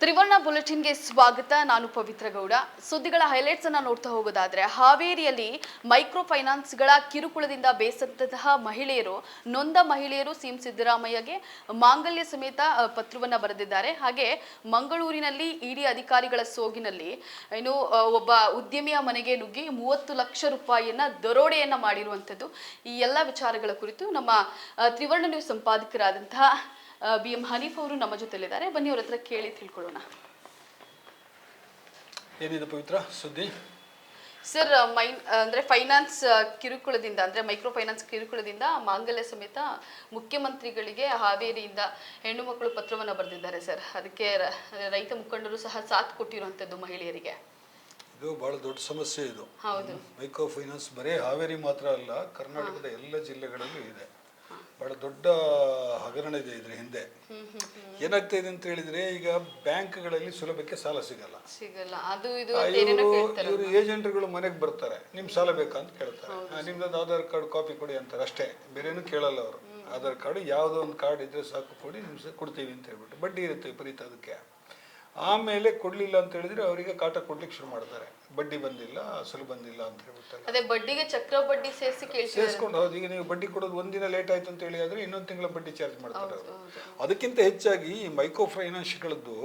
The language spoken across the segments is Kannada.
ತ್ರಿವರ್ಣ ಬುಲೆಟಿನ್ಗೆ ಸ್ವಾಗತ. ನಾನು ಪವಿತ್ರ ಗೌಡ. ಸುದ್ದಿಗಳ ಹೈಲೈಟ್ಸ್ ಅನ್ನ ನೋಡ್ತಾ ಹೋಗೋದಾದ್ರೆ, ಹಾವೇರಿಯಲ್ಲಿ ಮೈಕ್ರೋ ಫೈನಾನ್ಸ್ಗಳ ಕಿರುಕುಳದಿಂದ ಬೇಸತ್ತಂತಹ ಮಹಿಳೆಯರು, ನೊಂದ ಮಹಿಳೆಯರು ಸಿಎಂ ಸಿದ್ದರಾಮಯ್ಯಗೆ ಮಾಂಗಲ್ಯ ಸಮೇತ ಪತ್ರವನ್ನ ಬರೆದಿದ್ದಾರೆ. ಹಾಗೆ ಮಂಗಳೂರಿನಲ್ಲಿ ಇಡಿ ಅಧಿಕಾರಿಗಳ ಸೋಗಿನಲ್ಲಿ ಒಬ್ಬ ಉದ್ಯಮಿಯ ಮನೆಗೆ ನುಗ್ಗಿ 30 ಲಕ್ಷ ರೂಪಾಯಿಯನ್ನ ದರೋಡೆಯನ್ನ ಮಾಡಿರುವಂತದ್ದು. ಈ ಎಲ್ಲ ವಿಚಾರಗಳ ಕುರಿತು ನಮ್ಮ ತ್ರಿವರ್ಣ ನ್ಯೂಸ್ ಸಂಪಾದಕರಾದಂತಹ BM ಹನೀಫ್ ಅವರು ನಮ್ಮ ಜೊತೆಲಿದ್ದಾರೆ. ಬನ್ನಿ ಅವ್ರ ಹತ್ರ ಕೇಳಿ ತಿಳ್ಕೊಳ್ಳೋಣ. ಏನಿದೆ ಪವಿತ್ರ ಸುದ್ದಿ? ಸರ್, ಅಂದ್ರೆ ಫೈನಾನ್ಸ್ ಕಿರುಕುಳದಿಂದ, ಅಂದ್ರೆ ಮೈಕ್ರೋ ಫೈನಾನ್ಸ್ ಕಿರುಕುಳದಿಂದ ಮಾಂಗಲ್ಯ ಸಮೇತ ಮುಖ್ಯಮಂತ್ರಿಗಳಿಗೆ ಹಾವೇರಿಯಿಂದ ಹೆಣ್ಣು ಮಕ್ಕಳು ಪತ್ರವನ್ನ ಬರೆದಿದ್ದಾರೆ ಸರ್. ಅದಕ್ಕೆ ರೈತ ಮುಖಂಡರು ಸಹ ಸಾಥ್ ಕೊಟ್ಟಿರುವಂತದ್ದು ಮಹಿಳೆಯರಿಗೆ. ಇದು ಬಹಳ ದೊಡ್ಡ ಸಮಸ್ಯೆ. ಇದು ಹೌದು. ಮೈಕ್ರೋ ಫೈನಾನ್ಸ್ ಬರೀ ಹಾವೇರಿ ಮಾತ್ರ ಅಲ್ಲ, ಕರ್ನಾಟಕದ ಎಲ್ಲ ಜಿಲ್ಲೆಗಳಲ್ಲೂ ಇದೆ. ಬಹಳ ದೊಡ್ಡ ಹಗರಣ ಇದೆ ಇದ್ರ ಹಿಂದೆ. ಏನಾಗ್ತಾ ಇದೆ ಅಂತ ಹೇಳಿದ್ರೆ, ಈಗ ಬ್ಯಾಂಕ್ಗಳಲ್ಲಿ ಸುಲಭಕ್ಕೆ ಸಾಲ ಸಿಗಲ್ಲ. ಇವರು ಏಜೆಂಟ್ಗಳು ಮನೆಗೆ ಬರ್ತಾರೆ, ನಿಮ್ ಸಾಲ ಬೇಕಾ ಅಂತ ಕೇಳ್ತಾರೆ. ನಿಮ್ದೊಂದು ಆಧಾರ್ ಕಾರ್ಡ್ ಕಾಪಿ ಕೊಡಿ ಅಂತಾರೆ, ಅಷ್ಟೇ, ಬೇರೇನು ಕೇಳಲ್ಲ ಅವರು. ಆಧಾರ್ ಕಾರ್ಡ್ ಯಾವುದೋ ಒಂದು ಕಾರ್ಡ್ ಇದ್ರೆ ಸಾಕು, ಕೊಡಿ ನಿಮ್ಗೆ ಕೊಡ್ತೀವಿ ಅಂತ ಹೇಳ್ಬಿಟ್ಟು ಬಡ್ಡಿ ಇರುತ್ತೆ ವಿಪರೀತ ಅದಕ್ಕೆ. ಆಮೇಲೆ ಕೊಡ್ಲಿಲ್ಲ ಅಂತ ಹೇಳಿದ್ರೆ ಅವರಿಗೆ ಕಾಟ ಕೊಡ್ಲಿಕ್ಕೆ ಶುರು ಮಾಡ್ತಾರೆ. ಬಡ್ಡಿ ಬಂದಿಲ್ಲ, ಅಸಲು ಬಂದಿಲ್ಲ ಅಂತ ಹೇಳ್ಬಿಟ್ಟಲ್ಲ. ಅದೇ ಬಡ್ಡಿಗೆ ಚಕ್ರ ಬಡ್ಡಿ ಸೇರಿಸ್ಕೊಂಡು. ಹೌದು, ಈಗ ನೀವು ಬಡ್ಡಿ ಕೊಡೋದು ಒಂದಿನ ಲೇಟ್ ಆಯ್ತು ಅಂತ ಹೇಳಿ ಆದ್ರೆ ಇನ್ನೊಂದು ತಿಂಗಳ ಬಡ್ಡಿ ಚಾರ್ಜ್ ಮಾಡ್ತಾರೆ ಅವರು. ಅದಕ್ಕಿಂತ ಹೆಚ್ಚಾಗಿ ಈ ಮೈಕ್ರೋ ಫೈನಾನ್ಸ್ಗಳದ್ದು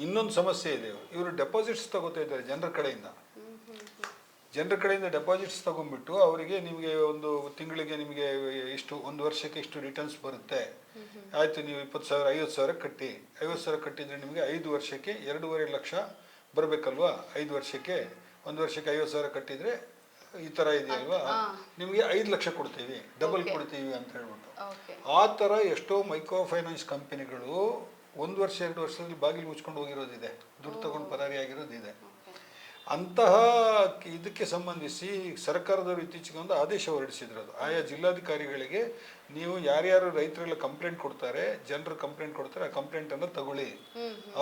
ಇನ್ನೊಂದು ಸಮಸ್ಯೆ ಇದೆ. ಇವರು ಡೆಪಾಸಿಟ್ಸ್ ತಗೋತಾ ಇದ್ದಾರೆ ಜನರ ಕಡೆಯಿಂದ. ಡೆಪಾಸಿಟ್ಸ್ ತಗೊಂಡ್ಬಿಟ್ಟು ಅವರಿಗೆ, ನಿಮಗೆ ಒಂದು ತಿಂಗಳಿಗೆ ನಿಮಗೆ ಇಷ್ಟು, ಒಂದು ವರ್ಷಕ್ಕೆ ಇಷ್ಟು ರಿಟರ್ನ್ಸ್ ಬರುತ್ತೆ, ಆಯ್ತು ನೀವು 20,000 50,000 ಕಟ್ಟಿ. 50,000 ಕಟ್ಟಿದ್ರೆ ನಿಮಗೆ 5 ವರ್ಷಕ್ಕೆ 2.5 ಲಕ್ಷ ಬರಬೇಕಲ್ವಾ? 5 ವರ್ಷಕ್ಕೆ, ಒಂದು ವರ್ಷಕ್ಕೆ 50,000 ಕಟ್ಟಿದ್ರೆ ಈ ತರ ಇದೆಯಲ್ವಾ, ನಿಮಗೆ 5 ಲಕ್ಷ ಕೊಡ್ತೀವಿ, ಡಬಲ್ ಕೊಡ್ತೀವಿ ಅಂತ ಹೇಳ್ಬಿಟ್ಟು. ಆ ತರ ಎಷ್ಟೋ ಮೈಕ್ರೋ ಫೈನಾನ್ಸ್ ಕಂಪನಿಗಳು 1 ವರ್ಷ 2 ವರ್ಷದಲ್ಲಿ ಬಾಗಿಲು ಮುಚ್ಕೊಂಡು ಹೋಗಿರೋದಿದೆ, ದುಡ್ಡು ತಗೊಂಡು ಪರಾರಿ ಆಗಿರೋದಿದೆ. ಅಂತಹ ಇದಕ್ಕೆ ಸಂಬಂಧಿಸಿ ಸರ್ಕಾರದವರು ಇತ್ತೀಚೆಗೆ ಒಂದು ಆದೇಶ ಹೊರಡಿಸಿದ್ರು. ಅದು ಆಯಾ ಜಿಲ್ಲಾಧಿಕಾರಿಗಳಿಗೆ, ನೀವು ಯಾರ್ಯಾರು ರೈತರೆಲ್ಲ ಕಂಪ್ಲೇಂಟ್ ಕೊಡ್ತಾರೆ, ಜನರು ಕಂಪ್ಲೇಂಟ್ ಕೊಡ್ತಾರೆ, ಆ ಕಂಪ್ಲೇಂಟ್ ಅನ್ನು ತಗೊಳ್ಳಿ.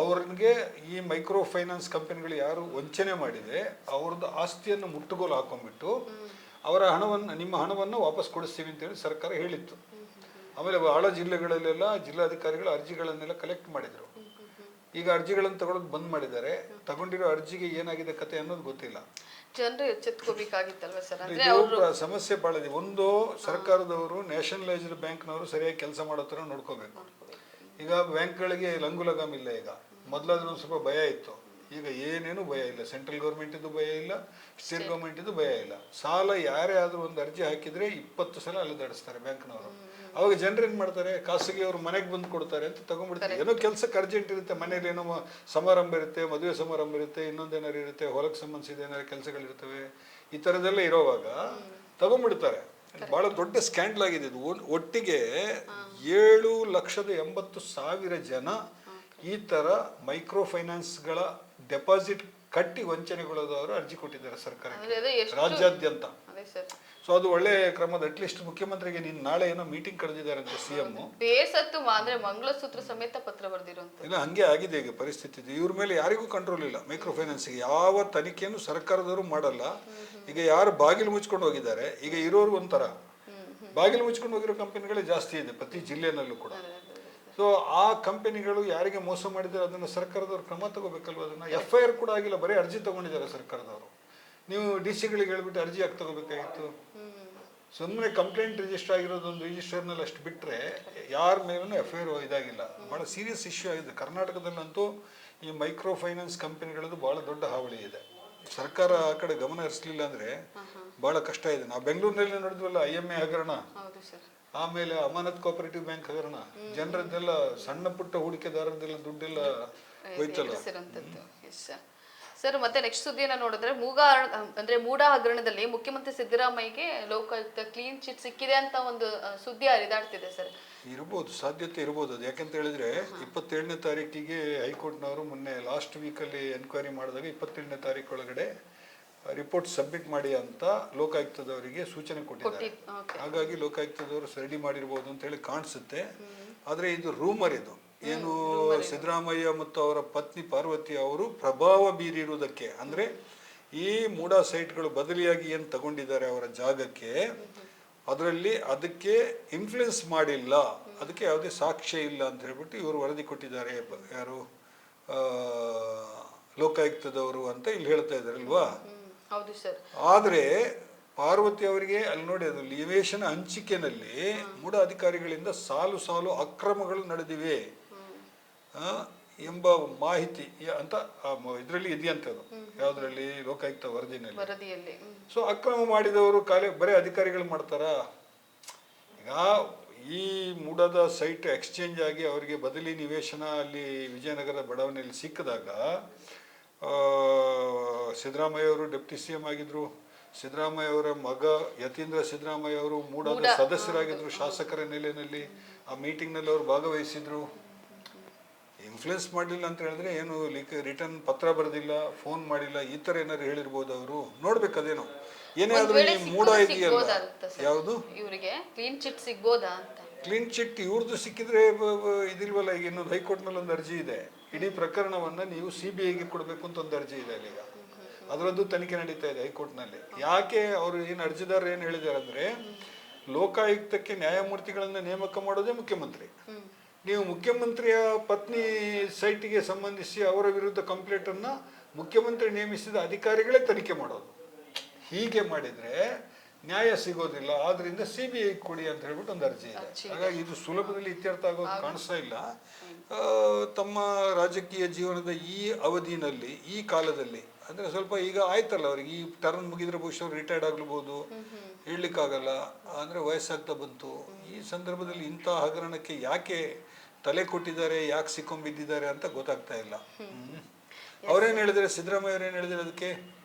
ಅವ್ರಿಗೆ ಈ ಮೈಕ್ರೋ ಫೈನಾನ್ಸ್ ಕಂಪನಿಗಳು ಯಾರು ವಂಚನೆ ಮಾಡಿದೆ ಅವ್ರದ್ದು ಆಸ್ತಿಯನ್ನು ಮುಟ್ಟುಗೋಲು ಹಾಕೊಂಡ್ಬಿಟ್ಟು ಅವರ ಹಣವನ್ನು, ನಿಮ್ಮ ಹಣವನ್ನು ವಾಪಸ್ ಕೊಡಿಸ್ತೀವಿ ಅಂತೇಳಿ ಸರ್ಕಾರ ಹೇಳಿತ್ತು. ಆಮೇಲೆ ಬಹಳ ಜಿಲ್ಲೆಗಳಲ್ಲೆಲ್ಲ ಜಿಲ್ಲಾಧಿಕಾರಿಗಳು ಅರ್ಜಿಗಳನ್ನೆಲ್ಲ ಕಲೆಕ್ಟ್ ಮಾಡಿದ್ರು. ಈಗ ಅರ್ಜಿಗಳನ್ನು ತಗೊಳ್ಳೋದು ಬಂದ್ ಮಾಡಿದ್ದಾರೆ. ತಗೊಂಡಿರೋ ಅರ್ಜಿಗೆ ಏನಾಗಿದೆ ಕತೆ ಅನ್ನೋದು ಗೊತ್ತಿಲ್ಲ. ಜನರು ಎಚ್ಚೆತ್ಕೋಬೇಕಾಗಿತ್ತಲ್ವಾ ಸರ್? ಸಮಸ್ಯೆ ಬಹಳ ಇದೆ. ಒಂದು, ಸರ್ಕಾರದವರು, ನ್ಯಾಷನಲೈಸ್ಡ್ ಬ್ಯಾಂಕ್ನವರು ಸರಿಯಾಗಿ ಕೆಲಸ ಮಾಡೋ ಥರ ನೋಡ್ಕೋಬೇಕು. ಈಗ ಬ್ಯಾಂಕ್ಗಳಿಗೆ ಲಂಗು ಲಗಾಮ್ ಇಲ್ಲ. ಈಗ ಮೊದಲಾದ್ರೂ ಒಂದು ಸ್ವಲ್ಪ ಭಯ ಇತ್ತು, ಈಗ ಏನೇನು ಭಯ ಇಲ್ಲ. ಸೆಂಟ್ರಲ್ ಗೌರ್ಮೆಂಟ್ ಇದು ಭಯ ಇಲ್ಲ, ಸ್ಟೇಟ್ ಗೌರ್ಮೆಂಟ್ ಇದು ಭಯ ಇಲ್ಲ. ಸಾಲ ಯಾರೇ ಆದ್ರೂ ಒಂದು ಅರ್ಜಿ ಹಾಕಿದ್ರೆ 20 ಸಲ ಅಲೆದಾಡಿಸ್ತಾರೆ ಬ್ಯಾಂಕ್ನವರು. ಅವಾಗ ಜನರು ಏನ್ ಮಾಡ್ತಾರೆ, ಖಾಸಗಿ ಅವ್ರು ಮನೆಗೆ ಬಂದು ಕೊಡ್ತಾರೆ ಅಂತ ತಗೊಂಡ್ಬಿಡ್ತಾರೆ. ಏನೋ ಕೆಲಸಕ್ಕೆ ಅರ್ಜೆಂಟ್ ಇರುತ್ತೆ, ಮನೇಲಿ ಏನೋ ಸಮಾರಂಭ ಇರುತ್ತೆ, ಮದುವೆ ಸಮಾರಂಭ ಇರುತ್ತೆ, ಇನ್ನೊಂದೇನಾರು ಇರುತ್ತೆ, ಹೊಲಕ್ಕೆ ಸಂಬಂಧಿಸಿದ ಏನಾರು ಕೆಲಸಗಳಿರ್ತವೆ, ಈ ಥರದ್ದೆಲ್ಲ ಇರೋವಾಗ ತಗೊಂಡ್ಬಿಡ್ತಾರೆ. ಬಹಳ ದೊಡ್ಡ ಸ್ಕ್ಯಾಂಡಲ್ ಆಗಿದೆ ಇದು. ಒಟ್ಟಿಗೆ 7,80,000 ಜನ ಈ ತರ ಮೈಕ್ರೋ ಫೈನಾನ್ಸ್ಗಳ ಡೆಪಾಸಿಟ್ ಕಟ್ಟಿ ವಂಚನೆಗೊಳದವರು ಅರ್ಜಿ ಕೊಟ್ಟಿದ್ದಾರೆ ಸರ್ಕಾರಕ್ಕೆ ರಾಜ್ಯಾದ್ಯಂತ. ಸೊ ಅದು ಒಳ್ಳೆ ಕ್ರಮದ. ಅಟ್ಲೀಸ್ಟ್ ಮುಖ್ಯಮಂತ್ರಿಗೆ ನಾಳೆ ಏನೋ ಮೀಟಿಂಗ್ ಕರೆದಿದ್ದಾರೆ ಅಂತ ಸಿಎಂ. ಬೇಸತ್ತು ಅಂದ್ರೆ ಮಂಗಳಸೂತ್ರ ಸಮೇತ ಪತ್ರ ಬರೆದಿರುವಂತ. ಇಲ್ಲ, ಹಂಗೆ ಆಗಿದೆ ಈಗ ಪರಿಸ್ಥಿತಿ. ಇವ್ರ ಮೇಲೆ ಯಾರಿಗೂ ಕಂಟ್ರೋಲ್ ಇಲ್ಲ. ಮೈಕ್ರೋ ಫೈನಾನ್ಸ್ಗೆ ಯಾವ ತನಿಖೆಯನ್ನು ಸರ್ಕಾರದವರು ಮಾಡಲ್ಲ. ಈಗ ಯಾರು ಬಾಗಿಲು ಮುಚ್ಕೊಂಡು ಹೋಗಿದ್ದಾರೆ, ಈಗ ಇರೋರು ಒಂಥರ ಬಾಗಿಲು ಮುಚ್ಕೊಂಡು ಹೋಗಿರೋ ಕಂಪನಿಗಳೇ ಜಾಸ್ತಿ ಇದೆ ಪ್ರತಿ ಜಿಲ್ಲೆನಲ್ಲೂ ಕೂಡ. ಸೊ ಆ ಕಂಪನಿಗಳು ಯಾರಿಗೆ ಮೋಸ ಮಾಡಿದ್ದಾರೆ ಅದನ್ನು ಸರ್ಕಾರದವ್ರು ಕ್ರಮ ತಗೋಬೇಕಲ್ವ. ಅದನ್ನ FIR ಕೂಡ ಆಗಿಲ್ಲ, ಬರೀ ಅರ್ಜಿ ತಗೊಂಡಿದ್ದಾರೆ ಸರ್ಕಾರದವರು. ನೀವು DC ಗಳಿಗೆ ಹೇಳ್ಬಿಟ್ಟು ಅರ್ಜಿ ಯಾಕೆ ತಗೋಬೇಕಾಗಿತ್ತು? ಸುಮ್ಮನೆ ಕಂಪ್ಲೇಂಟ್ ರಿಜಿಸ್ಟರ್ ಆಗಿರೋದೊಂದು ರಿಜಿಸ್ಟರ್ನಲ್ಲಿ ಅಷ್ಟು ಬಿಟ್ಟರೆ ಯಾರ ಮೇಲೂ FIR ಇದಾಗಿಲ್ಲ. ಭಾಳ ಸೀರಿಯಸ್ ಇಶ್ಯೂ ಆಗಿದೆ ಕರ್ನಾಟಕದಲ್ಲಂತೂ. ಈ ಮೈಕ್ರೋ ಫೈನಾನ್ಸ್ ಕಂಪನಿಗಳದ್ದು ಭಾಳ ದೊಡ್ಡ ಹಾವಳಿ ಇದೆ. ಸರ್ಕಾರ ಆ ಕಡೆ ಗಮನ ಹರಿಸಲಿಲ್ಲ ಅಂದ್ರೆ ಭಾಳ ಕಷ್ಟ ಇದೆ. ನಾವು ಬೆಂಗಳೂರಿನಲ್ಲಿ ನೋಡಿದ್ವಲ್ಲ, IMA ಹಗರಣ, ಆಮೇಲೆ ಅಮಾನತ್ ಕೋಆಪರೇಟಿವ್ ಬ್ಯಾಂಕ್ ಹಗರಣ, ಜನರದ್ದೆಲ್ಲ ಸಣ್ಣ ಪುಟ್ಟ ಹೂಡಿಕೆದಾರರದೆಲ್ಲ ದುಡ್ಡೆಲ್ಲ ಹೋಯ್ತಲ್ಲ ಸರ್. ಮತ್ತೆ ನೆಕ್ಸ್ಟ್ ಸುದ್ದಿಯನ್ನ ನೋಡಿದ್ರೆ, ಮೂಡಾ ಹಗರಣದಲ್ಲಿ ಮುಖ್ಯಮಂತ್ರಿ ಸಿದ್ದರಾಮಯ್ಯಗೆ ಲೋಕಾಯುಕ್ತ ಕ್ಲೀನ್ ಚಿಟ್ ಸಿಕ್ಕಿದೆ ಅಂತ ಒಂದು ಸುದ್ದಿ ಹರಿದಾಡ್ತಿದೆ ಸರ್. ಇರ್ಬೋದು, ಸಾಧ್ಯತೆ ಇರ್ಬೋದು ಅದು. ಯಾಕಂತ ಹೇಳಿದ್ರೆ 27ನೇ ತಾರೀಕಿಗೆ ಹೈಕೋರ್ಟ್ನವರು ಮೊನ್ನೆ ಲಾಸ್ಟ್ ವೀಕಲ್ಲಿ ಎನ್ಕ್ವೈರಿ ಮಾಡಿದಾಗ 27ನೇ ತಾರೀಕು ಒಳಗಡೆ ರಿಪೋರ್ಟ್ ಸಬ್ಮಿಟ್ ಮಾಡಿ ಅಂತ ಲೋಕಾಯುಕ್ತದವರಿಗೆ ಸೂಚನೆ ಕೊಟ್ಟಿದ್ದಾರೆ. ಹಾಗಾಗಿ ಲೋಕಾಯುಕ್ತದವರು ರೆಡಿ ಮಾಡಿರ್ಬೋದು ಅಂತ ಹೇಳಿ ಕಾಣಿಸುತ್ತೆ. ಆದರೆ ಇದು ರೂಮರ್. ಇದು ಏನು, ಸಿದ್ದರಾಮಯ್ಯ ಮತ್ತು ಅವರ ಪತ್ನಿ ಪಾರ್ವತಿ ಅವರು ಪ್ರಭಾವ ಬೀರಿರುವುದಕ್ಕೆ, ಅಂದ್ರೆ ಈ ಮೂಡಾ ಸೈಟ್ಗಳು ಬದಲಿಯಾಗಿ ಏನು ತಗೊಂಡಿದ್ದಾರೆ ಅವರ ಜಾಗಕ್ಕೆ, ಅದಕ್ಕೆ ಇನ್ಫ್ಲುಯೆನ್ಸ್ ಮಾಡಿಲ್ಲ, ಅದಕ್ಕೆ ಯಾವುದೇ ಸಾಕ್ಷ್ಯ ಇಲ್ಲ ಅಂತ ಹೇಳ್ಬಿಟ್ಟು ಇವರು ವರದಿ ಕೊಟ್ಟಿದ್ದಾರೆ. ಯಾರು, ಲೋಕಾಯುಕ್ತದವರು ಅಂತ ಇಲ್ಲಿ ಹೇಳ್ತಾ ಇದ್ದಾರಲ್ವಾ. ಹೌದು ಸರ್. ಆದರೆ ಪಾರ್ವತಿ ಅವರಿಗೆ ಅಲ್ಲಿ ನೋಡಿ, ಅದು ನಿವೇಶನ ಹಂಚಿಕೆನಲ್ಲಿ ಮೂಢ ಅಧಿಕಾರಿಗಳಿಂದ ಸಾಲು ಸಾಲು ಅಕ್ರಮಗಳು ನಡೆದಿವೆ ಎಂಬ ಮಾಹಿತಿ ಅಂತ ಇದರಲ್ಲಿ ಇದೆಯಂತೆ. ಅದು ಯಾವುದರಲ್ಲಿ? ಲೋಕಾಯುಕ್ತ ವರದಿಯಲ್ಲಿ. ಸೊ ಅಕ್ರಮ ಮಾಡಿದವರು ಬರೀ ಅಧಿಕಾರಿಗಳು ಮಾಡ್ತಾರ? ಈಗ ಈ ಮೂಡದ ಸೈಟ್ ಎಕ್ಸ್ಚೇಂಜ್ ಆಗಿ ಅವರಿಗೆ ಬದಲಿ ನಿವೇಶನ ಅಲ್ಲಿ ವಿಜಯನಗರ ಬಡಾವಣೆಯಲ್ಲಿ ಸಿಕ್ಕಿದಾಗ ಸಿದ್ದರಾಮಯ್ಯ ಅವರು ಡೆಪ್ಟಿ CM ಆಗಿದ್ರು. ಸಿದ್ದರಾಮಯ್ಯ ಅವರ ಮಗ ಯತೀಂದ್ರ ಸಿದ್ದರಾಮಯ್ಯ ಅವರು ಮೂಡದ ಸದಸ್ಯರಾಗಿದ್ರು ಶಾಸಕರ ನೆಲೆಯಲ್ಲಿ. ಆ ಮೀಟಿಂಗ್ನಲ್ಲಿ ಅವರು ಭಾಗವಹಿಸಿದ್ರು. ಇನ್ಫ್ಲುಯೆನ್ಸ್ ಮಾಡಲಿಲ್ಲ ಅಂತ ಹೇಳಿದ್ರೆ ಏನು ರಿಟರ್ನ್ ಪತ್ರ ಬರೆದಿಲ್ಲ, ಫೋನ್ ಮಾಡಿಲ್ಲ, ಈ ಥರ ಏನಾದ್ರು ಹೇಳಿರ್ಬೋದು ಅವರು. ನೋಡ್ಬೇಕದೇನೋ ಏನೇ ಆದ್ರೂ ಈ ಮೂಡ ಇದೆಯಲ್ಲ, ಯಾವುದು ಇವರಿಗೆ ಕ್ಲೀನ್ ಚಿಟ್ ಸಿಗ್ಬೋದಾ ಅಂತ. ಕ್ಲೀನ್ ಚಿಟ್ ಇವ್ರದ್ದು ಸಿಕ್ಕಿದ್ರೆ ಇದಿಲ್ವಲ್ಲ. ಈಗ ಇನ್ನೊಂದು ಹೈಕೋರ್ಟ್ನಲ್ಲಿ ಒಂದು ಅರ್ಜಿ ಇದೆ, ಇಡೀ ಪ್ರಕರಣವನ್ನ ನೀವು CBIಗೆ ಕೊಡಬೇಕು ಅಂತ ಒಂದು ಅರ್ಜಿ ಇದೆ ಅಲ್ಲೀಗ. ಅದರದ್ದು ತನಿಖೆ ನಡೀತಾ ಇದೆ ಹೈಕೋರ್ಟ್ನಲ್ಲಿ. ಯಾಕೆ ಅವರು ಏನು ಅರ್ಜಿದಾರರು ಏನು ಹೇಳಿದ್ದಾರೆ ಅಂದ್ರೆ, ಲೋಕಾಯುಕ್ತಕ್ಕೆ ನ್ಯಾಯಮೂರ್ತಿಗಳನ್ನ ನೇಮಕ ಮಾಡೋದೇ ಮುಖ್ಯಮಂತ್ರಿ. ನೀವು ಮುಖ್ಯಮಂತ್ರಿಯ ಪತ್ನಿ ಸೈಟಿಗೆ ಸಂಬಂಧಿಸಿ ಅವರ ವಿರುದ್ಧ ಕಂಪ್ಲೇಂಟ್ ಅನ್ನ ಮುಖ್ಯಮಂತ್ರಿ ನೇಮಿಸಿದ ಅಧಿಕಾರಿಗಳೇ ತನಿಖೆ ಮಾಡೋದು. ಹೀಗೆ ಮಾಡಿದ್ರೆ ನ್ಯಾಯ ಸಿಗೋದಿಲ್ಲ. ಆದ್ರಿಂದ CBI ಕೊಡಿ ಅಂತ ಹೇಳ್ಬಿಟ್ಟು ಒಂದು ಅರ್ಜಿ ಇದೆ. ಹಾಗಾಗಿ ಇದು ಸುಲಭದಲ್ಲಿ ಇತ್ಯರ್ಥ ಆಗೋದು ಕಾಣಿಸ್ತಾ ಇಲ್ಲ. ತಮ್ಮ ರಾಜಕೀಯ ಜೀವನದ ಈ ಅವಧಿನಲ್ಲಿ, ಈ ಕಾಲದಲ್ಲಿ ಅಂದ್ರೆ ಸ್ವಲ್ಪ ಈಗ ಆಯ್ತಲ್ಲ ಅವ್ರಿಗೆ, ಈ ಟರ್ನ್ ಮುಗಿದ್ರೆ ಬಹುಶಃ ರಿಟೈರ್ಡ್ ಆಗ್ಲಬಹುದು, ಹೇಳಲಿಕ್ಕಾಗಲ್ಲ. ಅಂದ್ರೆ ವಯಸ್ಸಾಗ್ತಾ ಬಂತು. ಈ ಸಂದರ್ಭದಲ್ಲಿ ಇಂಥ ಹಗರಣಕ್ಕೆ ಯಾಕೆ ತಲೆ ಕೊಟ್ಟಿದ್ದಾರೆ, ಯಾಕೆ ಸಿಕ್ಕೊಂಬಿದ್ದಾರೆ ಅಂತ ಗೊತ್ತಾಗ್ತಾ ಇಲ್ಲ. ಅವ್ರೇನ್ ಹೇಳಿದ್ರೆ, ಸಿದ್ದರಾಮಯ್ಯ ಅವ್ರು ಏನ್ ಹೇಳಿದ್ರೆ ಅದಕ್ಕೆ?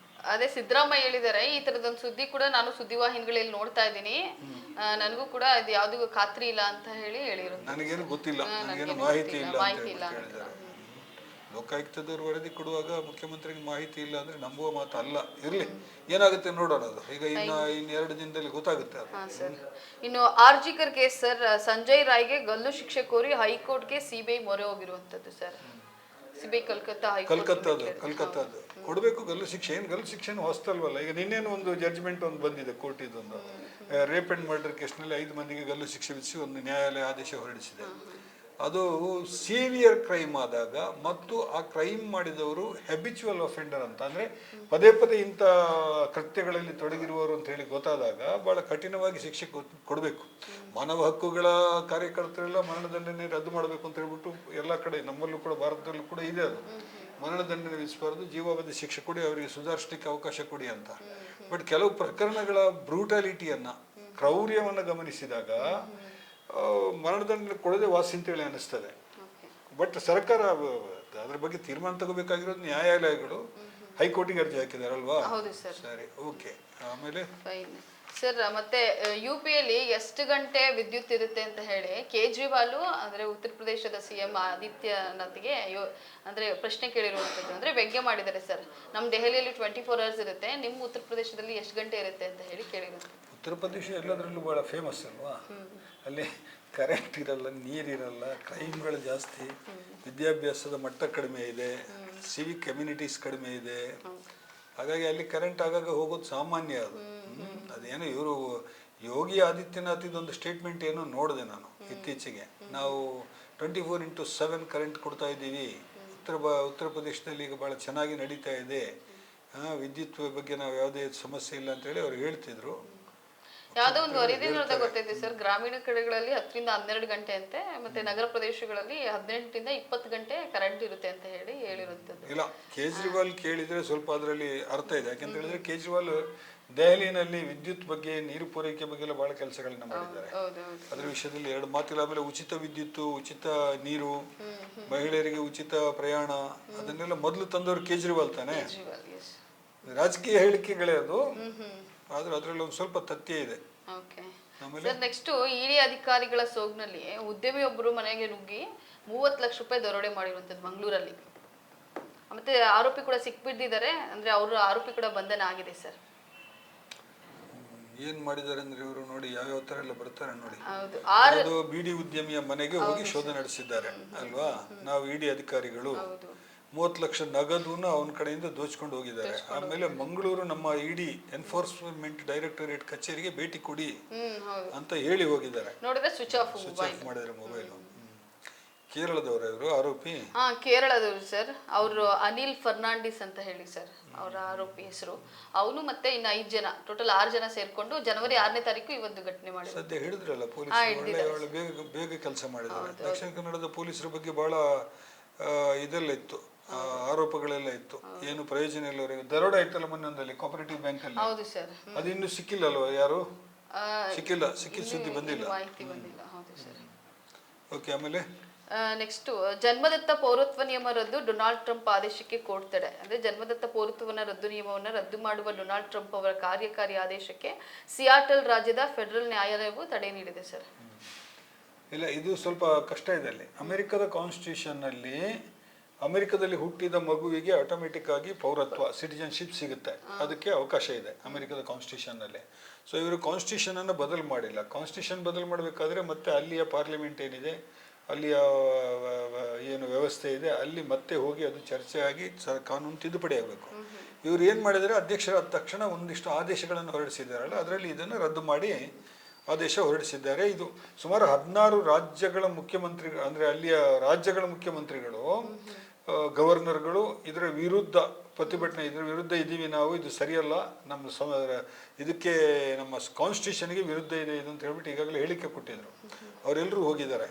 ಅದೇ ಸಿದ್ದರಾಮಯ್ಯ ಹೇಳಿದ್ದಾರೆ, ಈ ತರದೊಂದು ಸುದ್ದಿ ಕೂಡ ನಾನು ಸುದ್ದಿವಾಹಿನಿಗಳಲ್ಲಿ ನೋಡ್ತಾ ಇದ್ದೀನಿ, ನನಗೂ ಕೂಡ ಇದು ಯಾವ್ದಿಗೂ ಖಾತ್ರಿ ಇಲ್ಲ ಅಂತ ಹೇಳಿರೋದು. ನನಗೇನು ಗೊತ್ತಿಲ್ಲ, ನನಗೇನು ಮಾಹಿತಿ ಇಲ್ಲ ಅಂತ ಹೇಳಿದ್ದಾರೆ. ಲೋಕಾಯುಕ್ತದವ್ರು ವರದಿ ಕೊಡುವಾಗ ಮುಖ್ಯಮಂತ್ರಿಗೆ ಮಾಹಿತಿ ಇಲ್ಲ ಅಂದ್ರೆ ನಂಬುವ ಮಾತು ಅಲ್ಲ. ಇರ್ಲಿ, ಏನಾಗುತ್ತೆ ನೋಡೋಣ. ಅದು ಈಗ ಇನ್ನು 2 ದಿನದಲ್ಲಿ ಗೊತ್ತಾಗುತ್ತೆ ಅದು. ಇನ್ನು ಆರ್ಜಿಕರ್ ಕೇಸ್ ಸರ್, ಸಂಜಯ್ ರಾಯ್ಗೆ ಗಲ್ಲು ಶಿಕ್ಷೆ ಕೋರಿ ಹೈಕೋರ್ಟ್ಗೆ CBI ಮೊರೆ ಹೋಗಿರುವಂತದ್ದು ಸರ್. CBI ಕಲ್ಕತ್ತಾದು ಕೊಡಬೇಕು ಗಲ್ಲು ಶಿಕ್ಷೆ. ಏನು ಗಲ್ಲು ಶಿಕ್ಷೆನೂ ಹೊಸ್ತಲ್ವಲ್ಲ. ಈಗ ನಿನ್ನೇನು ಒಂದು ಜಡ್ಜ್ಮೆಂಟ್ ಒಂದು ಬಂದಿದೆ ಕೋರ್ಟ್, ಇದೊಂದು ರೇಪ್ ಅಂಡ್ ಮರ್ಡರ್ ಕೇಸ್ನಲ್ಲಿ 5 ಮಂದಿಗೆ ಗಲ್ಲು ಶಿಕ್ಷೆ ವಿಧಿಸಿ ಒಂದು ನ್ಯಾಯಾಲಯ ಆದೇಶ ಹೊರಡಿಸಿದೆ. ಅದು ಸೀವಿಯರ್ ಕ್ರೈಮ್ ಆದಾಗ ಮತ್ತು ಆ ಕ್ರೈಮ್ ಮಾಡಿದವರು ಹ್ಯಾಬಿಚುವಲ್ ಅಫೆಂಡರ್ ಅಂತ, ಅಂದ್ರೆ ಪದೇ ಪದೇ ಇಂಥ ಕೃತ್ಯಗಳಲ್ಲಿ ತೊಡಗಿರುವವರು ಅಂತ ಹೇಳಿ ಗೊತ್ತಾದಾಗ ಬಹಳ ಕಠಿಣವಾಗಿ ಶಿಕ್ಷೆ ಕೊಡಬೇಕು. ಮಾನವ ಹಕ್ಕುಗಳ ಕಾರ್ಯಕರ್ತರೆಲ್ಲ ಮರಣದಂಡನೆ ರದ್ದು ಮಾಡಬೇಕು ಅಂತ ಹೇಳ್ಬಿಟ್ಟು ಎಲ್ಲ ಕಡೆ, ನಮ್ಮಲ್ಲೂ ಕೂಡ ಭಾರತದಲ್ಲೂ ಕೂಡ ಇದೆ ಅದು. ಮರಣದಂಡನೆ ವಿಧಿಸಬಾರ್ದು, ಜೀವಾವಧಿ ಶಿಕ್ಷೆ ಕೊಡಿ, ಅವರಿಗೆ ಸುಧಾರಿಸಲಿಕ್ಕೆ ಅವಕಾಶ ಕೊಡಿ ಅಂತ. ಬಟ್ ಕೆಲವು ಪ್ರಕರಣಗಳ ಬ್ರೂಟಾಲಿಟಿಯನ್ನ, ಕ್ರೌರ್ಯವನ್ನು ಗಮನಿಸಿದಾಗ ಮರಣದಂಡನೆ ಕೊಡದೆ ವಾಸಿ ಅಂತೇಳಿ ಅನಿಸ್ತದೆ. ಬಟ್ ಸರ್ಕಾರ ಅದ್ರ ಬಗ್ಗೆ ತೀರ್ಮಾನ ತಗೋಬೇಕಾಗಿರೋದು ನ್ಯಾಯಾಲಯಗಳು. ಹೈಕೋರ್ಟಿಗೆ ಅರ್ಜಿ ಹಾಕಿದಾರಲ್ವಾ? ಸರಿ, ಓಕೆ. ಆಮೇಲೆ ಸರ್, ಮತ್ತೆ UPಯಲ್ಲಿ ಎಷ್ಟು ಗಂಟೆ ವಿದ್ಯುತ್ ಇರುತ್ತೆ ಅಂತ ಹೇಳಿ ಕೇಜ್ರಿವಾಲ್ ಅಂದ್ರೆ ಉತ್ತರ ಪ್ರದೇಶದ CM ಆದಿತ್ಯನಾಥ್ಗೆ ಅಂದ್ರೆ ಪ್ರಶ್ನೆ ಕೇಳಿರುವಂತದ್ದು, ಅಂದ್ರೆ ವ್ಯಂಗ್ಯ ಮಾಡಿದ್ದಾರೆ ಸರ್. ನಮ್ಮ ದೆಹಲಿಯಲ್ಲಿ 24 hours ಇರುತ್ತೆ, ನಿಮ್ಮ ಉತ್ತರ ಪ್ರದೇಶದಲ್ಲಿ ಎಷ್ಟು ಗಂಟೆ ಇರುತ್ತೆ ಅಂತ ಹೇಳಿ ಕೇಳಿರುವಂಥದ್ದು. ಉತ್ತರ ಪ್ರದೇಶ ಎಲ್ಲದರಲ್ಲೂ ಬಹಳ ಫೇಮಸ್ ಅಲ್ವಾ? ಅಲ್ಲಿ ಕರೆಂಟ್ ಇರಲ್ಲ, ನೀರಿರಲ್ಲ, ಕ್ರೈಮ್ಗಳು ಜಾಸ್ತಿ, ವಿದ್ಯಾಭ್ಯಾಸದ ಮಟ್ಟ ಕಡಿಮೆ ಇದೆ, ಸಿವಿಕ್ ಕಮ್ಯುನಿಟೀಸ್ ಕಡಿಮೆ ಇದೆ. ಹಾಗಾಗಿ ಅಲ್ಲಿ ಕರೆಂಟ್ ಆಗಾಗ ಹೋಗೋದು ಸಾಮಾನ್ಯ. ಅದು ಅದೇನೋ ಇವರು ಯೋಗಿ ಆದಿತ್ಯನಾಥ್ ಇದೊಂದು ಸ್ಟೇಟ್ಮೆಂಟ್ ಏನೋ ನೋಡಿದೆ ನಾನು ಇತ್ತೀಚೆಗೆ. ನಾವು 24/7 ಕರೆಂಟ್ ಕೊಡ್ತಾ ಇದ್ದೀವಿ, ಉತ್ತರ ಪ್ರದೇಶದಲ್ಲಿ ಈಗ ಭಾಳ ಚೆನ್ನಾಗಿ ನಡೀತಾ ಇದೆ, ವಿದ್ಯುತ್ ಬಗ್ಗೆ ನಾವು ಯಾವುದೇ ಸಮಸ್ಯೆ ಇಲ್ಲ ಅಂತ ಹೇಳಿ ಅವ್ರು ಹೇಳ್ತಿದ್ರು. ಯಾವುದೋ ಒಂದು ವರದಿ ನೋಡಿದಾಗ ಗೊತ್ತೈತೆ ಸರ್, ಗ್ರಾಮೀಣ ಕಡೆಗಳಲ್ಲಿ 10 ರಿಂದ 12 ಗಂಟೆ ಅಂತೆ, ಮತ್ತೆ ನಗರ ಪ್ರದೇಶಗಳಲ್ಲಿ 18 ರಿಂದ 20 ಗಂಟೆ ಕರೆಂಟ್ ಇರುತ್ತೆ ಅಂತ ಹೇಳಿರುವಂತದ್ದು. ಇಲ್ಲ, ಕೇಜ್ರಿವಾಲ್ ಕೇಳಿದ್ರೆ ಸ್ವಲ್ಪ ಅದರಲ್ಲಿ ಅರ್ಥ ಇದೆ. ಯಾಕೆಂತ ಹೇಳಿದ್ರೆ ಕೇಜ್ರಿವಾಲ್ ದೆಹಲಿನಲ್ಲಿ ವಿದ್ಯುತ್ ಬಗ್ಗೆ, ನೀರು ಪೂರೈಕೆ ಬಗ್ಗೆ ಎಲ್ಲ ಬಹಳ ಕೆಲಸಗಳನ್ನ ಮಾಡಿದ್ದಾರೆ. ಅದ್ರ ವಿಷಯದಲ್ಲಿ 2 ಮಾತಿಲ್ಲ. ಆಮೇಲೆ ಉಚಿತ ವಿದ್ಯುತ್, ಉಚಿತ ನೀರು, ಮಹಿಳೆಯರಿಗೆ ಉಚಿತ ಪ್ರಯಾಣ, ಅದನ್ನೆಲ್ಲ ಮೊದಲು ತಂದವರು ಕೇಜ್ರಿವಾಲ್ ತಾನೆ. ರಾಜಕೀಯ ಹೇಳಿಕೆಗಳೇ ಅದು, ಆದ್ರೆ ಅದರಲ್ಲಿ ಒಂದು ಸ್ವಲ್ಪ ತಥ್ಯ ಇದೆ. ಸರ್, ನೆಕ್ಸ್ಟ್ ಇಡಿ ಅಧಿಕಾರಿಗಳ ಸೋಗ್ನಲ್ಲಿ ಉದ್ಯಮಿಯೊಬ್ಬರು ಮನೆಗೆ ನುಗ್ಗಿ 30 ಲಕ್ಷ ರೂಪಾಯಿ ದರೋಡೆ ಮಾಡಿರುವಂತದ್ದು ಮಂಗಳೂರಲ್ಲಿ. ಮತ್ತೆ ಆರೋಪಿ ಕೂಡ ಸಿಕ್ಬಿಟ್ಟಿದ್ದಾರೆ, ಅಂದ್ರೆ ಅವರು ಆರೋಪಿ ಕೂಡ ಬಂಧನ ಆಗಿದೆ ಸರ್. ಏನ್ ಮಾಡಿದ್ದಾರೆ ಅಂದ್ರೆ ಇವರು ನೋಡಿ ಯಾವ ತರ ಎಲ್ಲ ಬರ್ತಾರೆ ನೋಡಿ. ಅದು ಬಿಡಿ ಉದ್ಯಮಿಯ ಮನೆಗೆ ಹೋಗಿ ಶೋಧ ನಡೆಸಿದ್ದಾರೆ ಅಲ್ವಾ. ನಾವು ಇಡಿ ಅಧಿಕಾರಿಗಳು 30 ಲಕ್ಷ ನಗದುನ ಅವನ ಕಡೆಯಿಂದ ದೋಚ್ಕೊಂಡು ಹೋಗಿದ್ದಾರೆ. ಆಮೇಲೆ ಮಂಗಳೂರು ನಮ್ಮ ಇಡಿ ಎನ್ಫೋರ್ಸ್ಮೆಂಟ್ ಡೈರೆಕ್ಟರೇಟ್ ಕಚೇರಿಗೆ ಭೇಟಿ ಕೊಡಿ ಅಂತ ಹೇಳಿ ಹೋಗಿದ್ದಾರೆ. ಸ್ವಿಚ್ ಆಫ್ ಮಾಡಿದ್ರೆ ಮೊಬೈಲ್. ಕೇರಳದವರು ಇವರು ಆರೋಪಿ. ಹಾ, ಕೇರಳದವರು ಸರ್. ಅವರು ಅನಿಲ್ ಫರ್ನಾಂಡಿಸ್ ಅಂತ ಹೇಳಿ ಸರ್ ಅವರ ಆರೋಪಿ ಹೆಸರು. ಅವನು ಮತ್ತೆ ಇನ್ನು 5 ಜನ, ಟೋಟಲ್ 6 ಜನ ಸೇರ್ಕೊಂಡು ಜನವರಿ 6ನೇ ತಾರೀಕು ಈ ಒಂದು ಘಟನೆ ಮಾಡಿದ್ರು. ಸದ್ಯ ಹಿಡಿದ್ರಲ್ಲ ಪೊಲೀಸರು, ಒಳ್ಳೆ ಬೇಗ ಬೇಗ ಕೆಲಸ ಮಾಡಿದ್ದಾರೆ. ದಕ್ಷಿಣ ಕನ್ನಡದ ಪೊಲೀಸರ ಬಗ್ಗೆ ಬಹಳ ಇದೆಲ್ಲ ಇತ್ತು, ಆರೋಪಗಳೆಲ್ಲ ಇತ್ತು, ಏನು ಪ್ರಯೋಜನ ಇಲ್ಲ ಅವರಿಗೆ. ದರೋಡ ಆಯ್ತಲ್ಲ ಮೊನ್ನೊಂದಲ್ಲಿ ಕೋಪರೇಟಿವ್ ಬ್ಯಾಂಕ್ ಅಲ್ಲಿ. ಹೌದು ಸರ್. ಅದು ಇನ್ನೂ ಸಿಕ್ಕಿಲ್ಲಲ್ವಾ, ಯಾರು ಸಿಕ್ಕಿಲ್ಲ ಸುದ್ದಿ ಬಂದಿಲ್ಲ. ಮಾಹಿತಿ ಬಂದಿಲ್ಲ. ಹೌದು ಸರ್. ಓಕೆ, ಆಮೇಲೆ ನೆಕ್ಸ್ಟ್, ಜನ್ಮದತ್ತ ಪೌರತ್ವ ನಿಯಮ ರದ್ದು, ಡೊನಾಲ್ಡ್ ಟ್ರಂಪ್ ಆದೇಶಕ್ಕೆ ಕೋರ್ಟ್ ತಡೆ. ಅಂದ್ರೆ ಜನ್ಮದತ್ತ ಪೌರತ್ವವನ್ನು ರದ್ದು ನಿಯಮವನ್ನು ರದ್ದು ಮಾಡುವ ಡೊನಾಲ್ಡ್ ಟ್ರಂಪ್ ಅವರ ಕಾರ್ಯಕಾರಿ ಆದೇಶಕ್ಕೆ ಸಿಯಾಟಲ್ ರಾಜ್ಯದ ಫೆಡರಲ್ ನ್ಯಾಯಾಲಯವು ತಡೆ ನೀಡಿದೆ ಸರ್. ಇಲ್ಲ, ಇದು ಸ್ವಲ್ಪ ಕಷ್ಟ ಇದೆ. ಅಲ್ಲಿ ಅಮೆರಿಕದ ಕಾನ್ಸ್ಟಿಟ್ಯೂಷನ್ ನಲ್ಲಿ ಅಮೆರಿಕದಲ್ಲಿ ಹುಟ್ಟಿದ ಮಗುವಿಗೆ ಆಟೋಮೆಟಿಕ್ ಆಗಿ ಪೌರತ್ವ, ಸಿಟಿಜನ್ಶಿಪ್ ಸಿಗುತ್ತೆ, ಅದಕ್ಕೆ ಅವಕಾಶ ಇದೆ ಅಮೆರಿಕದ ಕಾನ್ಸ್ಟಿಟ್ಯೂಷನ್ ನಲ್ಲಿ. ಸೊ ಇವರು ಕಾನ್ಸ್ಟಿಟ್ಯೂಷನ್ ಅನ್ನು ಬದಲು ಮಾಡಿಲ್ಲ. ಕಾನ್ಸ್ಟಿಟ್ಯೂಷನ್ ಬದಲು ಮಾಡಬೇಕಾದ್ರೆ ಮತ್ತೆ ಅಲ್ಲಿಯ ಪಾರ್ಲಿಮೆಂಟ್ ಏನಿದೆ, ಅಲ್ಲಿಯ ಏನು ವ್ಯವಸ್ಥೆ ಇದೆ, ಅಲ್ಲಿ ಮತ್ತೆ ಹೋಗಿ ಅದು ಚರ್ಚೆ ಆಗಿ ಕಾನೂನು ತಿದ್ದುಪಡಿ ಆಗಬೇಕು. ಇವ್ರು ಏನು ಮಾಡಿದರೆ, ಅಧ್ಯಕ್ಷರಾದ ತಕ್ಷಣ ಒಂದಿಷ್ಟು ಆದೇಶಗಳನ್ನು ಹೊರಡಿಸಿದ್ದಾರಲ್ಲ, ಅದರಲ್ಲಿ ಇದನ್ನು ರದ್ದು ಮಾಡಿ ಆದೇಶ ಹೊರಡಿಸಿದ್ದಾರೆ. ಇದು ಸುಮಾರು 16 ರಾಜ್ಯಗಳ ಮುಖ್ಯಮಂತ್ರಿಗಳು, ಅಂದರೆ ಅಲ್ಲಿಯ ರಾಜ್ಯಗಳ ಮುಖ್ಯಮಂತ್ರಿಗಳು, ಗವರ್ನರ್ಗಳು ಇದರ ವಿರುದ್ಧ ಪ್ರತಿಭಟನೆ, ಇದರ ವಿರುದ್ಧ ಇದ್ದೀವಿ ನಾವು, ಇದು ಸರಿಯಲ್ಲ, ನಮ್ಮ ಇದಕ್ಕೆ ನಮ್ಮ ಕಾನ್ಸ್ಟಿಟ್ಯೂಷನ್ಗೆ ವಿರುದ್ಧ ಇದೆ ಇದು ಅಂತ ಹೇಳ್ಬಿಟ್ಟು ಈಗಾಗಲೇ ಹೇಳಿಕೆ ಕೊಟ್ಟಿದ್ರು. ಅವರೆಲ್ಲರೂ ಹೋಗಿದ್ದಾರೆ.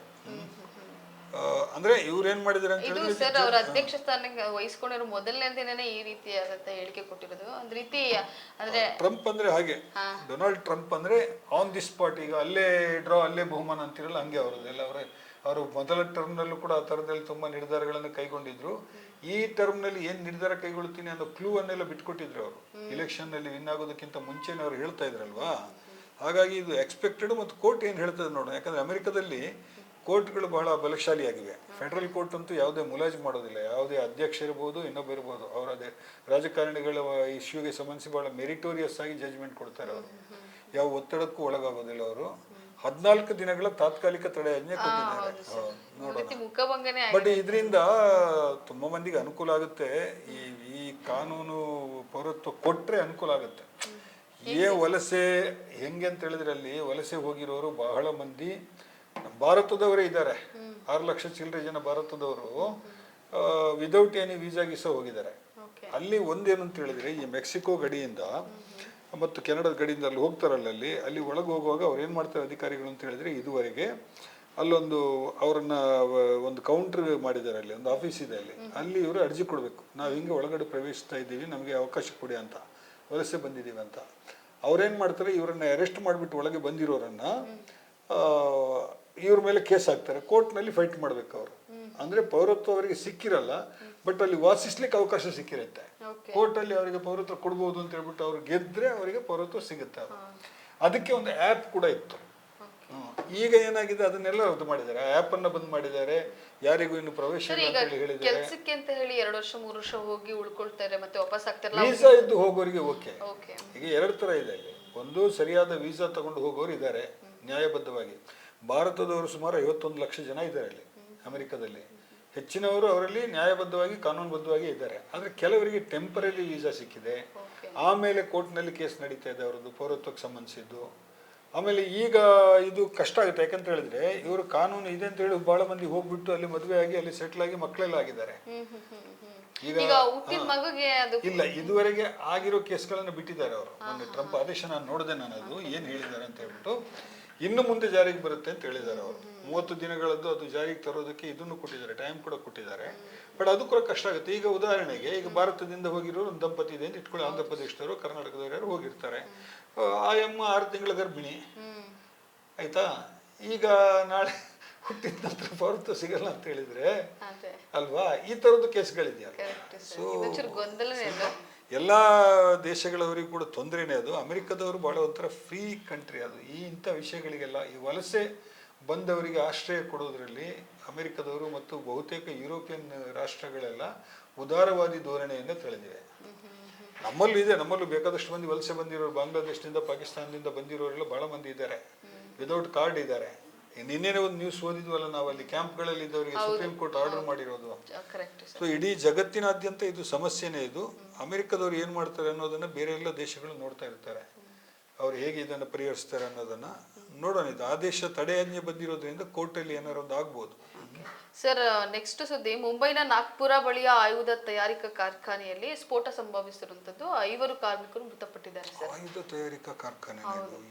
ಅಂದ್ರೆ ಇವ್ರು ಏನ್ ಮಾಡಿದಾರೆ ಅಂತ ಹೇಳಿದ್ರೆ ಸರ್, ಅವರ ಅಧ್ಯಕ್ಷ ಸ್ಥಾನಕ್ಕೆ ವಹಿಸ್ಕೊಂಡಿರೋ ಮೊದಲನೇ ದಿನನೇ ಈ ರೀತಿಯಾದಂತ ಹೇಳಿಕೆ ಕೊಟ್ಟಿರೋದು. ಒಂದ್ ರೀತಿ ಅಂದ್ರೆ ಟ್ರಂಪ್ ಅಂದ್ರೆ ಹಾಗೆ, ಡೊನಾಲ್ಡ್ ಟ್ರಂಪ್ ಅಂದ್ರೆ ಆನ್ ದಿ ಸ್ಪಾಟ್, ಈಗ ಅಲ್ಲೇ ಡ್ರಾ ಅಲ್ಲೇ ಬಹುಮಾನ ಅಂತಿರಲ್ಲ, ಹಂಗೆ ಅವರದೆಲ್ಲ. ಅವರು ಮೊದಲ ಟರ್ಮ್ನಲ್ಲೂ ಕೂಡ ಆ ಥರದಲ್ಲಿ ತುಂಬಾ ನಿರ್ಧಾರಗಳನ್ನು ಕೈಗೊಂಡಿದ್ರು. ಈ ಟರ್ಮ್ನಲ್ಲಿ ಏನ್ ನಿರ್ಧಾರ ಕೈಗೊಳ್ತೀನಿ ಅನ್ನೋ ಕ್ಲೂ ಅನ್ನೆಲ್ಲ ಬಿಟ್ಕೊಟ್ಟಿದ್ರು ಅವರು. ಇಲೆಕ್ಷನ್ ನಲ್ಲಿ ವಿನ್ ಆಗೋದಕ್ಕಿಂತ ಮುಂಚೆನೆ ಅವ್ರು ಹೇಳ್ತಾ ಇದ್ರಲ್ವಾ. ಹಾಗಾಗಿ ಇದು ಎಕ್ಸ್ಪೆಕ್ಟೆಡ್. ಮತ್ತು ಕೋರ್ಟ್ ಏನ್ ಹೇಳ್ತದೆ ನೋಡೋಣ, ಯಾಕಂದ್ರೆ ಅಮೆರಿಕದಲ್ಲಿ ಕೋರ್ಟ್ಗಳು ಬಹಳ ಬಲಶಾಲಿಯಾಗಿವೆ. ಫೆಡರಲ್ ಕೋರ್ಟ್ ಅಂತೂ ಯಾವುದೇ ಮುಲಾಜು ಮಾಡೋದಿಲ್ಲ. ಯಾವುದೇ ಅಧ್ಯಕ್ಷ ಇರ್ಬೋದು, ಇನ್ನೊಬ್ಬ ಇರ್ಬೋದು, ಅವರದೇ ರಾಜಕಾರಣಿಗಳ ಇಶ್ಯೂಗೆ ಸಂಬಂಧಿಸಿ ಬಹಳ ಮೆರಿಟೋರಿಯಸ್ ಆಗಿ ಜಜ್ಮೆಂಟ್ ಕೊಡ್ತಾರೆ ಅವರು. ಯಾವ ಒತ್ತಡಕ್ಕೂ ಒಳಗಾಗೋದಿಲ್ಲ ಅವರು. 14 ದಿನಗಳ ತಾತ್ಕಾಲಿಕ ತಡೆಯಾಜ್ಞೆ ಕೊಟ್ಟಿದ್ದಾರೆ. ನೋಡೋಣ. ಬಟ್ ಇದರಿಂದ ತುಂಬಾ ಮಂದಿಗೆ ಅನುಕೂಲ ಆಗುತ್ತೆ. ಈ ಕಾನೂನು ಪೌರತ್ವ ಕೊಟ್ರೆ ಅನುಕೂಲ ಆಗುತ್ತೆ. ವಲಸೆ ಹೆಂಗೆ ಅಂತ ಹೇಳಿದ್ರೆ, ಅಲ್ಲಿ ವಲಸೆ ಹೋಗಿರೋರು ಬಹಳ ಮಂದಿ ಭಾರತದವರೇ ಇದ್ದಾರೆ. 6 ಲಕ್ಷ ಚಿಲ್ಲರೆ ಜನ ಭಾರತದವರು ವಿದೌಟ್ ಎನಿ ವೀಸಾ ಗೀಸಾ ಹೋಗಿದ್ದಾರೆ. ಅಲ್ಲಿ ಒಂದೇನು ಅಂತ ಹೇಳಿದ್ರೆ, ಈ ಮೆಕ್ಸಿಕೋ ಗಡಿಯಿಂದ ಮತ್ತು ಕೆನಡಾ ಗಡಿಯಿಂದ ಅಲ್ಲಿ ಹೋಗ್ತಾರಲ್ಲ, ಅಲ್ಲಿ ಒಳಗೆ ಹೋಗುವಾಗ ಅವ್ರು ಏನು ಮಾಡ್ತಾರೆ ಅಧಿಕಾರಿಗಳು ಅಂತ ಹೇಳಿದ್ರೆ, ಇದುವರೆಗೆ ಅಲ್ಲೊಂದು ಅವರನ್ನ ಒಂದು ಕೌಂಟರ್ ಮಾಡಿದ್ದಾರೆ, ಅಲ್ಲಿ ಒಂದು ಆಫೀಸ್ ಇದೆ, ಅಲ್ಲಿ ಇವರು ಅರ್ಜಿ ಕೊಡಬೇಕು. ನಾವು ಹಿಂಗೆ ಒಳಗಡೆ ಪ್ರವೇಶಿಸ್ತಾ ಇದ್ದೀವಿ, ನಮಗೆ ಅವಕಾಶ ಕೊಡಿ ಅಂತ, ವಲಸೆ ಬಂದಿದ್ದೀವಿ ಅಂತ. ಅವ್ರೇನು ಮಾಡ್ತಾರೆ, ಇವರನ್ನ ಅರೆಸ್ಟ್ ಮಾಡಿಬಿಟ್ಟು ಒಳಗೆ ಬಂದಿರೋರನ್ನ ಇವ್ರ ಮೇಲೆ ಕೇಸ್ ಹಾಕ್ತಾರೆ. ಕೋರ್ಟ್ನಲ್ಲಿ ಫೈಟ್ ಮಾಡ್ಬೇಕು ಅವರು. ಅಂದ್ರೆ ಪೌರತ್ವ ಅವರಿಗೆ ಸಿಕ್ಕಿರಲ್ಲ, ಬಟ್ ಅಲ್ಲಿ ವಾಸಿಸ್ಲಿಕ್ಕೆ ಅವಕಾಶ ಸಿಕ್ಕಿರುತ್ತೆ. ಕೋರ್ಟಲ್ಲಿ ಅವರಿಗೆ ಪೌರತ್ವ ಕೊಡ್ಬೋದು ಅಂತ ಹೇಳ್ಬಿಟ್ಟು ಅವ್ರು ಗೆದ್ರೆ ಅವರಿಗೆ ಪೌರತ್ವ ಸಿಗುತ್ತೆ. ಅದಕ್ಕೆ ಒಂದು ಆ್ಯಪ್ ಕೂಡ ಇತ್ತು. ಈಗ ಏನಾಗಿದೆ, ಅದನ್ನೆಲ್ಲ ರದ್ದು ಮಾಡಿದ್ದಾರೆ. ಆ ಆ್ಯಪ್ ಅನ್ನ ಬಂದ್ ಮಾಡಿದ್ದಾರೆ. ಯಾರಿಗೂ ಇನ್ನು ಪ್ರವೇಶ ಹೇಳಿದ್ದಾರೆ. ಕೆಲಸಕ್ಕೆ ಅಂತ ಹೇಳಿ 2 ವರ್ಷ 3 ವರ್ಷ ಹೋಗಿ ಉಳ್ಕೊಳ್ತಾರೆ, ಮತ್ತೆ ವಾಪಸ್ ಆಗ್ತಾರೆ. ವೀಸಾ ಇದ್ದು ಹೋಗೋರಿಗೆ ಓಕೆ. ಈಗ 2 ತರ ಇದೆ. ಒಂದು ಸರಿಯಾದ ವೀಸಾ ತಗೊಂಡು ಹೋಗೋರು ಇದ್ದಾರೆ ನ್ಯಾಯಬದ್ಧವಾಗಿ. ಭಾರತದವರು ಸುಮಾರು 51 ಲಕ್ಷ ಜನ ಇದ್ದಾರೆ ಅಲ್ಲಿ ಅಮೆರಿಕದಲ್ಲಿ. ಹೆಚ್ಚಿನವರು ಅವರಲ್ಲಿ ನ್ಯಾಯಬದ್ಧವಾಗಿ ಕಾನೂನುಬದ್ಧವಾಗಿ ಇದ್ದಾರೆ. ಆದರೆ ಕೆಲವರಿಗೆ ಟೆಂಪರರಿ ವೀಸಾ ಸಿಕ್ಕಿದೆ. ಆಮೇಲೆ ಕೋರ್ಟ್ನಲ್ಲಿ ಕೇಸ್ ನಡೀತಾ ಇದೆ ಅವರದ್ದು ಪೌರತ್ವಕ್ಕೆ ಸಂಬಂಧಿಸಿದ್ದು. ಆಮೇಲೆ ಈಗ ಇದು ಕಷ್ಟ ಆಗುತ್ತೆ. ಯಾಕಂತ ಹೇಳಿದ್ರೆ, ಇವರು ಕಾನೂನು ಇದೆ ಅಂತ ಹೇಳಿ ಬಹಳ ಮಂದಿ ಹೋಗ್ಬಿಟ್ಟು ಅಲ್ಲಿ ಮದುವೆ ಆಗಿ ಅಲ್ಲಿ ಸೆಟ್ಲ್ ಆಗಿ ಮಕ್ಕಳೆಲ್ಲ ಆಗಿದ್ದಾರೆ. ಈಗ ಇಲ್ಲ, ಇದುವರೆಗೆ ಆಗಿರೋ ಕೇಸ್ಗಳನ್ನು ಬಿಟ್ಟಿದ್ದಾರೆ ಅವರು. ಮೊನ್ನೆ ಟ್ರಂಪ್ ಆದೇಶ ನಾನು ನೋಡಿದೆ, ಅದು ಏನ್ ಹೇಳಿದ್ದಾರೆ ಅಂತ ಹೇಳ್ಬಿಟ್ಟು ಇನ್ನು ಮುಂದೆ ಜಾರಿಗೆ ಬರುತ್ತೆ ಅಂತ ಹೇಳಿದ್ದಾರೆ ಅವರು. 30 ದಿನಗಳದ್ದು ಅದು ಜಾರಿಗೆ ತರೋದಕ್ಕೆ ಇದನ್ನು ಕೊಟ್ಟಿದ್ದಾರೆ, ಟೈಮ್ ಕೂಡ ಕೊಟ್ಟಿದ್ದಾರೆ. ಬಟ್ ಅದು ಕೂಡ ಕಷ್ಟ ಆಗುತ್ತೆ. ಈಗ ಉದಾಹರಣೆಗೆ, ಈಗ ಭಾರತದಿಂದ ಹೋಗಿರೋರು ಒಂದು ದಂಪತಿ ಇದೆ ಅಂತ ಇಟ್ಕೊಳ್ಳಿ, ಆಂಧ್ರ ಪ್ರದೇಶದವರು ಕರ್ನಾಟಕದವರು ಯಾರು ಹೋಗಿರ್ತಾರೆ. ಆ ಅಮ್ಮ 6 ತಿಂಗಳ ಗರ್ಭಿಣಿ ಆಯ್ತಾ. ಈಗ ನಾಳೆ ಹುಟ್ಟಿದ ನಂತರ ಪೌರತ್ವ ಸಿಗಲ್ಲ ಅಂತ ಹೇಳಿದ್ರೆ ಅಲ್ವಾ, ಈ ತರದ್ದು ಕೇಸ್ಗಳಿದೆಯಲ್ಲ. ಸೊ ಎಲ್ಲ ದೇಶಗಳವರಿಗೂ ಕೂಡ ತೊಂದರೆನೇ ಅದು. ಅಮೆರಿಕದವರು ಬಹಳ ಒಂಥರ ಫ್ರೀ ಕಂಟ್ರಿ ಅದು. ಇಂಥ ವಿಷಯಗಳಿಗೆಲ್ಲ ಈ ವಲಸೆ ಬಂದವರಿಗೆ ಆಶ್ರಯ ಕೊಡೋದ್ರಲ್ಲಿ ಅಮೆರಿಕದವರು ಮತ್ತು ಬಹುತೇಕ ಯುರೋಪಿಯನ್ ರಾಷ್ಟ್ರಗಳೆಲ್ಲ ಉದಾರವಾದಿ ಧೋರಣೆಯನ್ನು ತಳೆದಿವೆ. ನಮ್ಮಲ್ಲೂ ಇದೆ, ನಮ್ಮಲ್ಲೂ ಬೇಕಾದಷ್ಟು ಮಂದಿ ವಲಸೆ ಬಂದಿರೋರು, ಬಾಂಗ್ಲಾದೇಶದಿಂದ ಪಾಕಿಸ್ತಾನದಿಂದ ಬಂದಿರೋರೆಲ್ಲ ಬಹಳ ಮಂದಿ ಇದ್ದಾರೆ, ವಿದೌಟ್ ಕಾರ್ಡ್ ಇದ್ದಾರೆ. ನಿನ್ನೆನೇ ಒಂದು ನ್ಯೂಸ್ ಓದಿದ್ವಲ್ಲ ನಾವು, ಅಲ್ಲಿ ಕ್ಯಾಂಪ್ಗಳಲ್ಲಿ ಇದ್ದವರಿಗೆ ಸುಪ್ರೀಂ ಕೋರ್ಟ್ ಆರ್ಡರ್ ಮಾಡಿರೋದು. ಸೊ ಇಡೀ ಜಗತ್ತಿನಾದ್ಯಂತ ಇದು ಸಮಸ್ಯೆನೇ. ಇದು ಅಮೆರಿಕದವ್ರು ಏನ್ ಮಾಡ್ತಾರೆ ಅನ್ನೋದನ್ನ ಬೇರೆ ಎಲ್ಲ ದೇಶಗಳು ನೋಡ್ತಾ ಇರ್ತಾರೆ. ಅವ್ರು ಹೇಗೆ ಇದನ್ನು ಪರಿಹರಿಸ್ತಾರೆ ಅನ್ನೋದನ್ನ ನೋಡೋಣ. ಇದು ಆದೇಶ ತಡೆಯಾಜ್ಞೆ ಬಂದಿರೋದ್ರಿಂದ ಕೋರ್ಟಲ್ಲಿ ಏನಾರು ಒಂದು ಆಗ್ಬೋದು. ಸರ್, ನೆಕ್ಸ್ಟ್ ಸುದ್ದಿ, ಮುಂಬೈನ ನಾಗ್ಪುರ ಬಳಿಯ ಆಯುಧ ತಯಾರಿಕಾ ಕಾರ್ಖಾನೆಯಲ್ಲಿ ಸ್ಫೋಟ ಸಂಭವಿಸಿರುವಂತದ್ದು, 5 ಕಾರ್ಮಿಕರು ಮೃತಪಟ್ಟಿದ್ದಾರೆ ಸರ್. ಆಯುಧ ತಯಾರಿಕಾ ಕಾರ್ಖಾನೆ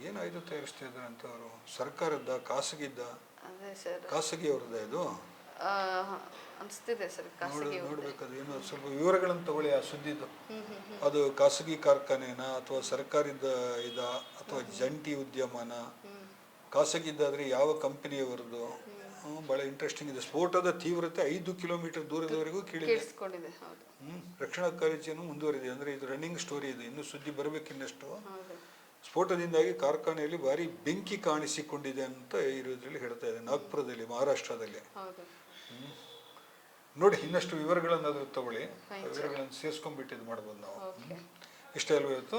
ಏನು ಆಯುಧ ತಯಾರಿಸ್ತಾ ಇದ್ದಾರೆ ಅಂತ ಅವರು? ಸರ್ಕಾರದ, ಖಾಸಗಿದ್ದ? ಅದೇ ಸರ್, ಖಾಸಗಿ ಅವ್ರದ್ದು ಇದು ಅನಿಸ್ತಿದೆ ಸರ್, ಖಾಸಗಿ. ನೋಡ್ಬೇಕದು ಏನು ಸ್ವಲ್ಪ ವಿವರಗಳನ್ನು ತಗೊಳ್ಳಿ ಆ ಸುದ್ದಿದ್ದು. ಅದು ಖಾಸಗಿ ಕಾರ್ಖಾನೆನ ಅಥವಾ ಸರ್ಕಾರದ ಇದ ಅಥವಾ ಜಂಟಿ ಉದ್ಯಮನ? ಖಾಸಗಿದ್ದಾದ್ರೆ ಯಾವ ಕಂಪನಿಯವರದು? ಬಹಳ ಇಂಟ್ರೆಸ್ಟಿಂಗ್ ಇದೆ. ಸ್ಫೋಟದ ತೀವ್ರತೆ 5 ಕಿಲೋಮೀಟರ್ ದೂರದವರೆಗೂ ಕೇಳಿಸ್ಕೊಂಡಿದೆ. ರಕ್ಷಣಾ ಕಾರ್ಯಾಚರಣೆ ಮುಂದುವರಿದೆ. ಅಂದ್ರೆ ಇದು ರನ್ನಿಂಗ್ ಸ್ಟೋರಿ ಇದೆ, ಇನ್ನು ಸುದ್ದಿ ಬರಬೇಕಿನ್ನಷ್ಟು. ಸ್ಫೋಟದಿಂದಾಗಿ ಕಾರ್ಖಾನೆಯಲ್ಲಿ ಭಾರಿ ಬೆಂಕಿ ಕಾಣಿಸಿಕೊಂಡಿದೆ ಅಂತ ಇರೋದ್ರಲ್ಲಿ ಹೇಳ್ತಾ ಇದೆ, ನಾಗ್ಪುರದಲ್ಲಿ, ಮಹಾರಾಷ್ಟ್ರದಲ್ಲಿ. ನೋಡಿ, ಇನ್ನಷ್ಟು ವಿವರಗಳನ್ನು ಅದ್ರ ತಗೊಳ್ಳಿ, ವಿವರಗಳನ್ನು ಸೇರಿಸ್ಕೊಂಡ್ಬಿಟ್ಟು ಇದು ಮಾಡ್ಬೋದು ನಾವು. ಇಷ್ಟ ಅಲ್ವ ಇವತ್ತು?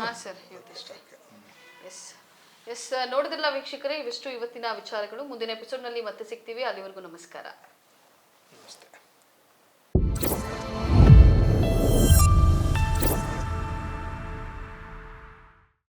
ಎಸ್, ನೋಡಿದ್ರಲ್ಲ ವೀಕ್ಷಕರೇ, ಇವಿಷ್ಟು ಇವತ್ತಿನ ವಿಚಾರಗಳು. ಮುಂದಿನ ಎಪಿಸೋಡ್ನಲ್ಲಿ ಮತ್ತೆ ಸಿಗ್ತೀವಿ. ಅಲ್ಲಿವರೆಗೂ ನಮಸ್ಕಾರ. ನಮಸ್ತೆ.